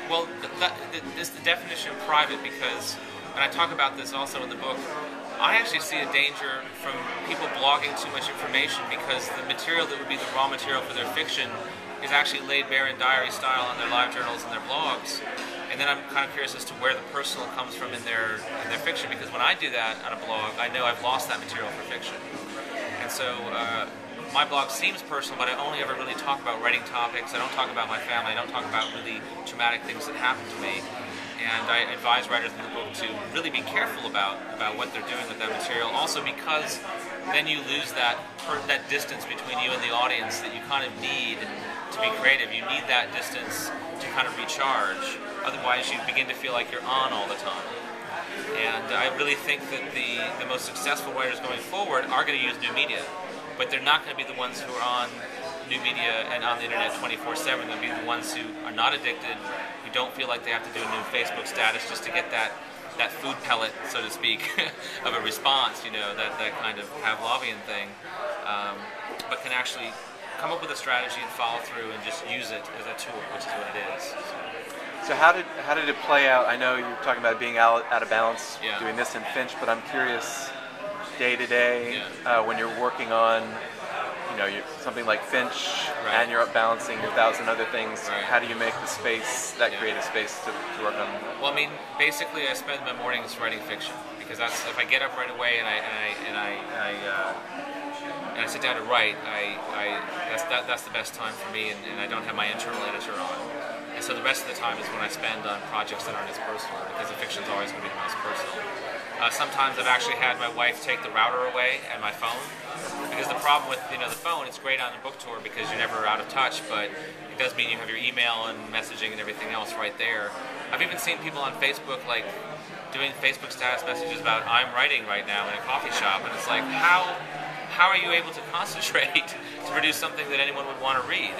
Well, this is the definition of private because, and I talk about this also in the book, I actually see a danger from people blogging too much information because the material that would be the raw material for their fiction is actually laid bare in diary style on their live journals and their blogs. And then I'm kind of curious as to where the personal comes from in their fiction, because when I do that on a blog, I know I've lost that material for fiction. And so my blog seems personal, but I only ever really talk about writing topics. I don't talk about my family. I don't talk about really traumatic things that happened to me. And I advise writers in the book to really be careful about what they're doing with that material. Also because then you lose that distance between you and the audience that you kind of need to be creative. You need that distance to kind of recharge. Otherwise, you begin to feel like you're on all the time. And I really think that the most successful writers going forward are going to use new media. But they're not going to be the ones who are on new media and on the internet 24/7. They'll be the ones who are not addicted, who don't feel like they have to do a new Facebook status just to get that food pellet, so to speak, of a response, you know, that kind of Pavlovian thing, but can actually come up with a strategy and follow through and just use it as a tool, which is what it is. So how did it play out? I know you're talking about being out of balance, Yeah. doing this in Finch, but I'm curious, day to day, Yeah. when you're working on, something like Finch, Right. and you're balancing 1,000 other things. Right. How do you make the space, that Yeah. creative space, to work on? Well, I mean, basically, I spend my mornings writing fiction because that's if I get up right away and I sit down to write, that's the best time for me, and I don't have my internal editor on. And so the rest of the time is when I spend on projects that aren't as personal, because the fiction's always going to be the most personal. Sometimes I've actually had my wife take the router away and my phone, because the problem with the phone, it's great on a book tour because you're never out of touch, but it does mean you have your email and messaging and everything else right there. I've even seen people on Facebook like doing Facebook status messages about I'm writing right now in a coffee shop, and it's like how are you able to concentrate to produce something that anyone would want to read?